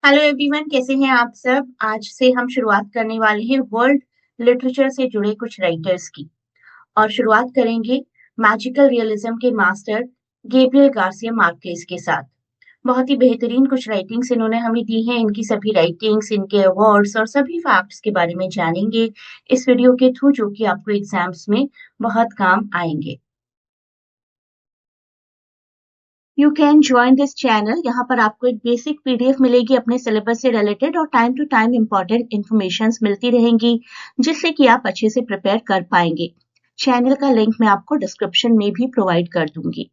Hello everyone, कैसे हैं आप सब। आज से हम शुरुआत करने वाले हैं वर्ल्ड लिटरेचर से जुड़े कुछ राइटर्स की। और शुरुआत करेंगे मैजिकल रियलिज्म के मास्टर गैब्रियल गार्सिया मार्केज के साथ। बहुत ही बेहतरीन कुछ राइटिंग्स इन्होंने हमें दी हैं। इनकी सभी राइटिंग्स, इनके अवार्ड्स और सभी फैक्ट्स के बारे में जानेंगे इस वीडियो के थ्रू, जो कि आपको एग्जाम्स में बहुत काम आएंगे। You can join this channel. यहाँ पर आपको एक बेसिक पीडीएफ मिलेगी अपने सिलेबस से रिलेटेड, और time to time important information मिलती रहेंगी, जिससे कि आप अच्छे से प्रिपेयर कर पाएंगे। चैनल का लिंक मैं आपको डिस्क्रिप्शन में भी प्रोवाइड कर दूंगी।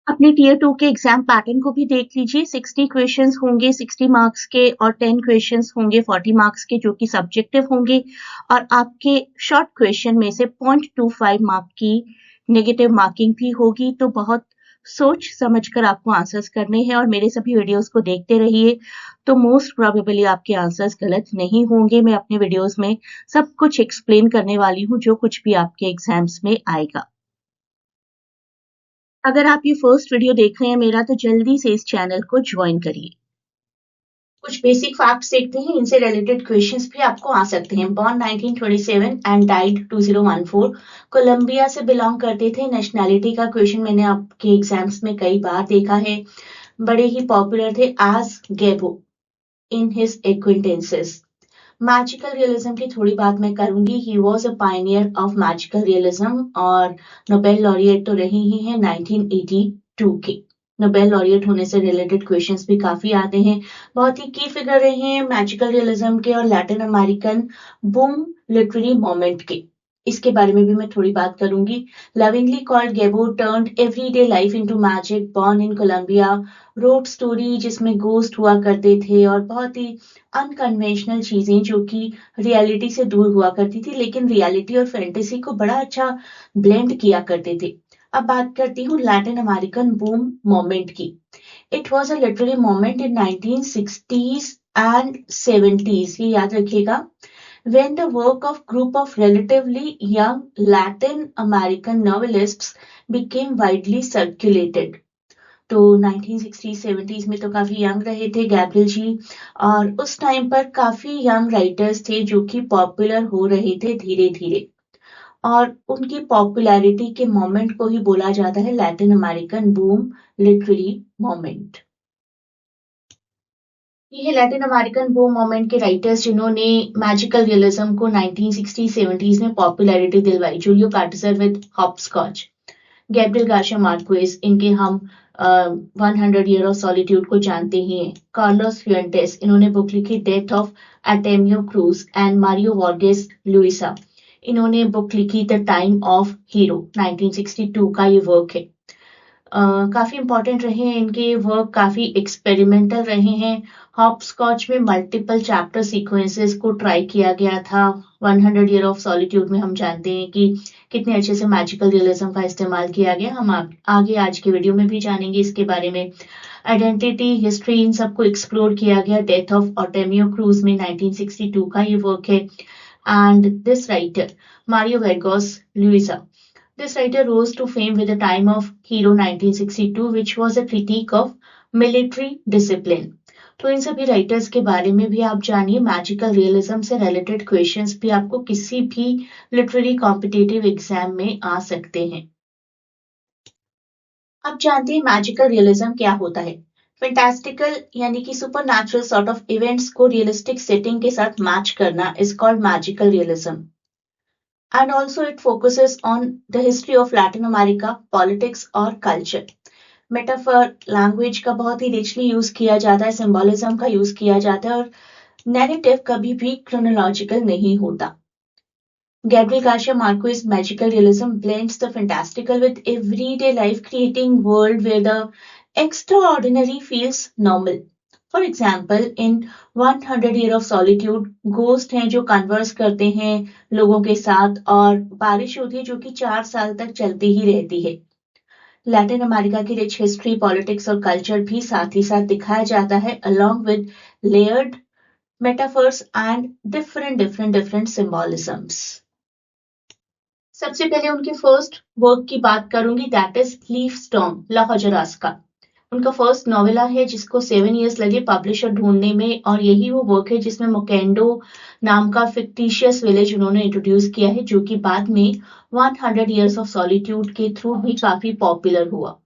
अपने टीयर 2 के एग्जाम पैटर्न को भी देख लीजिए। 60 क्वेश्चंस होंगे 60 मार्क्स के, और 10 क्वेश्चंस होंगे 40 मार्क्स के, जो कि सब्जेक्टिव होंगे। और आपके शॉर्ट क्वेश्चन में से 0.25 मार्क की नेगेटिव मार्किंग भी होगी। तो बहुत सोच समझकर आपको आंसर्स करने हैं, और मेरे सभी वीडियोस को देखते रहिए, तो मोस्ट प्रोबेबली आपके आंसर्स गलत नहीं होंगे। मैं अपने वीडियोस में सब कुछ एक्सप्लेन करने वाली हूँ, जो कुछ भी आपके एग्जाम्स में आएगा। अगर आप ये फर्स्ट वीडियो देख रहे हैं मेरा, तो जल्दी से इस चैनल को ज्वाइन करिए। कुछ बेसिक फैक्ट्स देखते हैं, इनसे रिलेटेड क्वेश्चंस भी आपको आ सकते हैं। बॉर्न 1927 एंड डाइड 2014, कोलंबिया से बिलोंग करते थे। नेशनैलिटी का क्वेश्चन मैंने आपके एग्जाम्स में कई बार देखा है। बड़े ही पॉपुलर थे as Gabo in his acquaintances. Magical realism की थोड़ी बात मैं करूंगी। He was a pioneer of magical realism, और नोबेल लॉरिएट तो रहे ही हैं 1982 के। नोबेल लॉरिएट होने से रिलेटेड क्वेश्चंस भी काफी आते हैं। बहुत ही की फिगर रहे हैं मैजिकल रियलिज्म के और Latin American boom literary moment के। इसके बारे में भी मैं थोड़ी बात करूंगी। Lovingly called Gabo turned everyday life into magic, born in Colombia, road story जिसमें गोस्ट हुआ करते थे, और बहुत ही अनकन्वेंशनल चीजें जो कि रियलिटी से दूर हुआ करती थी, लेकिन रियलिटी और फैंटेसी को बड़ा अच्छा ब्लेंड किया करते थे। अब बात करती हूँ लैटिन अमेरिकन बूम मोमेंट की। It was a literary moment in 1960s and 70s, ये याद रखिएगा, when the work of group of relatively young Latin American novelists became widely circulated। तो 1960s-70s में तो काफी यंग रहे थे गैब्रियल जी, और उस टाइम पर काफी यंग राइटर्स थे जो कि पॉपुलर हो रहे थे धीरे धीरे, और उनकी पॉपुलैरिटी के मोमेंट को ही बोला जाता है Latin American boom literary moment. ये है लैटिन अमेरिकन बूम मोमेंट के राइटर्स जिन्होंने मैजिकल रियलिज्म को 1960-70s में पॉपुलैरिटी दिलवाई। Julio Cortazar with Hopscotch, Gabriel Garcia Marquez, इनके हम 100 ईयर ऑफ सॉलिट्यूड को जानते ही हैं। कार्लोस फ्यूएंटेस, इन्होंने बुक लिखी death of Artemio Cruz, and Mario Vargas Llosa, इन्होंने बुक लिखी द टाइम ऑफ हीरो, 1962 का ये वर्क है। काफी इंपॉर्टेंट रहे हैं इनके वर्क, काफी एक्सपेरिमेंटल रहे हैं। हॉपस्कॉच में मल्टीपल चैप्टर सीक्वेंसेस को ट्राई किया गया था। 100 ईयर ऑफ सॉलिट्यूड में हम जानते हैं कि कितने अच्छे से मैजिकल रियलिज्म का इस्तेमाल किया गया। हम आगे आज के वीडियो में भी जानेंगे इसके बारे में। आइडेंटिटी, हिस्ट्री, इन सबको एक्सप्लोर किया गया डेथ ऑफ आर्टेमियो क्रूज में, 1962 का ये वर्क है। And this writer Mario Vargas Llosa, this writer rose to fame with the time of Hero 1962, which was a critique of military discipline। तो इन सभी writers के बारे में भी आप जानिए। मैजिकल रियलिज्म से रिलेटेड क्वेश्चंस भी आपको किसी भी लिटरेरी कॉम्पिटिटिव एग्जाम में आ सकते हैं। अब जानते हैं मैजिकल रियलिज्म क्या होता है। फैंटास्टिकल यानी कि सुपरनैचुरल सॉर्ट ऑफ इवेंट्स को रियलिस्टिक सेटिंग के साथ मैच करना is called magical realism. And also it focuses on the history of Latin America, politics और culture। मेटाफर लैंग्वेज का बहुत ही रिचली यूज किया जाता है, सिंबोलिज्म का यूज किया जाता है, और नैरेटिव कभी भी क्रोनोलॉजिकल नहीं होता। Gabriel Garcia Marquez magical realism blends the fantastical with everyday life, creating world where the extraordinary feels normal। For example in 100 year of solitude, ghost हैं जो कन्वर्स करते हैं लोगों के साथ, और बारिश होती है जो कि 4 साल तक चलती ही रहती है। लैटिन अमेरिका की रिच हिस्ट्री, पॉलिटिक्स और कल्चर भी साथ ही साथ दिखाया जाता है, along with layered metaphors and different symbolisms. सबसे पहले उनके फर्स्ट वर्क की बात करूंगी, that is leaf storm, La Hojarasca का। उनका फर्स्ट नॉवेला है जिसको 7 इयर्स लगे पब्लिशर ढूंढने में, और यही वो वर्क है जिसमें मोकेंडो नाम का फिक्टिशियस विलेज उन्होंने इंट्रोड्यूस किया है, जो कि बाद में 100 इयर्स ऑफ सॉलिट्यूड के थ्रू भी काफी पॉपुलर हुआ।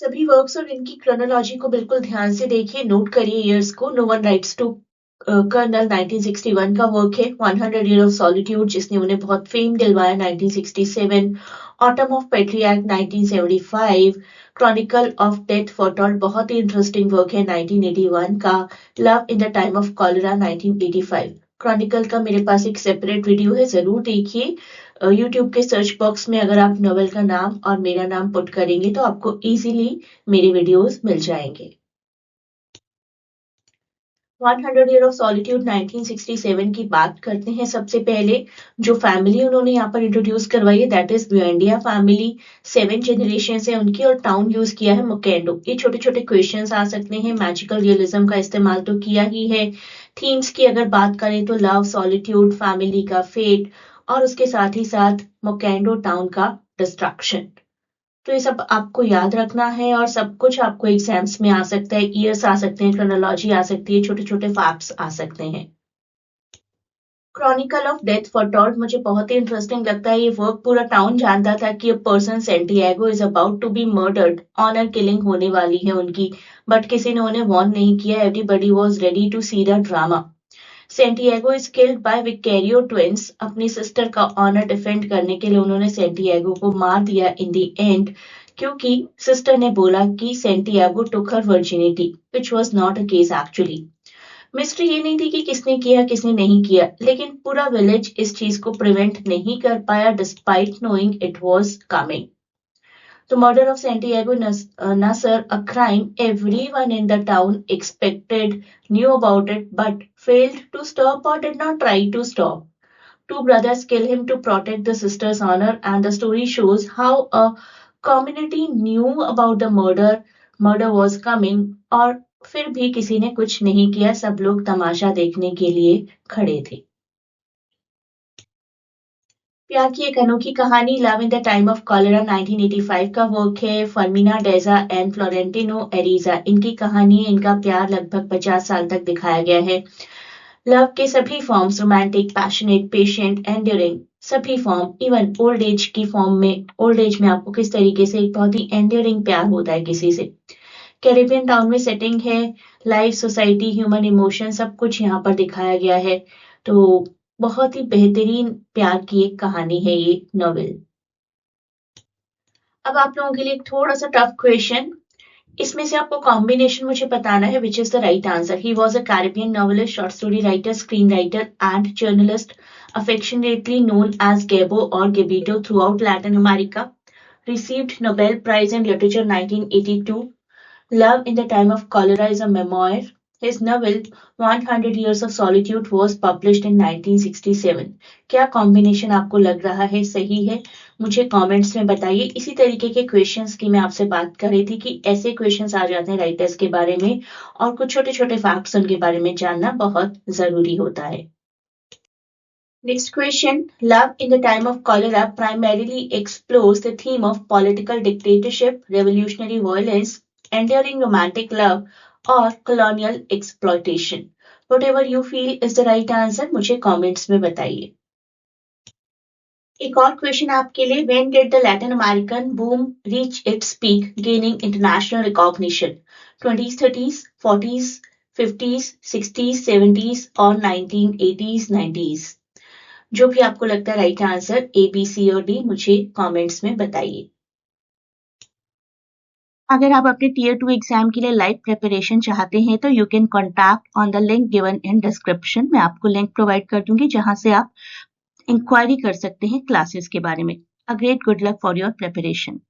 सभी वर्क्स और इनकी क्रोनोलॉजी को बिल्कुल ध्यान से देखिए, नोट करिए ईयर्स को। No one writes to colonel 1961 का वर्क है। 100 ईयर ऑफ सॉलिट्यूड जिसने उन्हें बहुत फेम दिलवाया 1967। Autumn of patriarch 1975। Chronicle of death foretold बहुत ही इंटरेस्टिंग वर्क है 1981 का। Love in the time of cholera 1985। Chronicle का मेरे पास एक सेपरेट वीडियो है, जरूर देखिए। यूट्यूब के सर्च बॉक्स में अगर आप नोवेल का नाम और मेरा नाम पुट करेंगे तो आपको इजीली मेरे वीडियोस मिल जाएंगे। 100 ईयर ऑफ सॉलिट्यूड 1967 की बात करते हैं। सबसे पहले जो फैमिली उन्होंने यहाँ पर इंट्रोड्यूस करवाई है दैट इज बुएंडिया फैमिली। 7 जनरेशन है उनकी, और टाउन यूज किया है मोकेंडो। ये छोटे छोटे क्वेश्चंस आ सकते हैं। मैजिकल रियलिज्म का इस्तेमाल तो किया ही है। थीम्स की अगर बात करें तो लव, सॉलिट्यूड, फैमिली का फेट, और उसके साथ ही साथ मोकेंडो टाउन का डिस्ट्रक्शन। तो ये सब आपको याद रखना है, और सब कुछ आपको एग्जाम्स में आ सकता है। ईयर्स आ सकते हैं, क्रोनोलॉजी आ सकती है, छोटे छोटे फैक्ट्स आ सकते हैं। क्रॉनिकल ऑफ डेथ फोरटोल्ड मुझे बहुत ही इंटरेस्टिंग लगता है। ये वर्क पूरा टाउन जानता था कि a person Santiago is about to be murdered, honour killing होने वाली है उनकी, बट किसी ने उन्हें वार्न नहीं किया। Everybody was ready to see the drama. Santiago is killed by Vicario twins. अपनी सिस्टर का ऑनर डिफेंड करने के लिए उन्होंने सेंटियागो को मार दिया इन द एंड, क्योंकि सिस्टर ने बोला कि Santiago took her virginity, which was not a case actually. Mystery ये नहीं थी कि किसने किया किसने नहीं किया, लेकिन पूरा विलेज इस चीज को प्रिवेंट नहीं कर पाया despite knowing it was coming. The murder of Santiago Nasser, a crime everyone in the town expected, knew about it, but failed to stop or did not try to stop. Two brothers kill him to protect the sister's honor, and the story shows how a community knew about the murder was coming, और फिर भी किसी ने कुछ नहीं किया। सब लोग तमाशा देखने के लिए खड़े थे। प्यार की एक अनोखी कहानी, love in the time of cholera 1985 का वर्क है। फर्मिना डेजा एंड फ्लोरेंटिनो एरिजा इनकी कहानी है। इनका प्यार लगभग 50 साल तक दिखाया गया है। लव के सभी forms, romantic, passionate, patient, enduring, सभी फॉर्म, इवन ओल्ड एज की फॉर्म में, ओल्ड एज में आपको किस तरीके से एक बहुत ही एंड्योरिंग प्यार होता है किसी से। कैरेबियन टाउन में सेटिंग है। लाइफ, सोसाइटी, ह्यूमन इमोशन सब कुछ यहाँ पर दिखाया गया है। तो बहुत ही बेहतरीन प्यार की एक कहानी है ये नॉवेल। अब आप लोगों के लिए एक थोड़ा सा टफ क्वेश्चन। इसमें से आपको कॉम्बिनेशन मुझे बताना है which is the right answer. He was a Caribbean novelist, short story writer, screen writer and journalist, affectionately known as Gabo or Gabito throughout Latin America. Received Nobel Prize in Literature 1982. Love in the Time of Cholera is a memoir. His novel 100 Years of Solitude was published in 1967. क्या combination आपको लग रहा है सही है? मुझे comments में बताइए। इसी तरीके के क्वेश्चंस की मैं आपसे बात कर रही थी कि ऐसे क्वेश्चंस आ जाते हैं राइटर्स के बारे में, और कुछ छोटे छोटे फैक्ट्स उनके बारे में जानना बहुत जरूरी होता है। Next question. Love in the Time of Cholera primarily explores the theme of political dictatorship, revolutionary violence, enduring romantic love, or colonial exploitation. Whatever you feel is the right answer, मुझे comments में बताइए। एक और question आपके लिए। When did the Latin American boom reach its peak, gaining international recognition? 20s, 30s, 40s, 50s, 60s, 70s, or 1980s, 90s? जो भी आपको लगता है राइट आंसर ए, बी, सी और डी मुझे कमेंट्स में बताइए। अगर आप अपने टीयर 2 एग्जाम के लिए लाइव प्रिपरेशन चाहते हैं तो you can contact on the link given in description. मैं आपको लिंक प्रोवाइड कर दूंगी जहां से आप इंक्वायरी कर सकते हैं क्लासेस के बारे में। A great good luck for your preparation.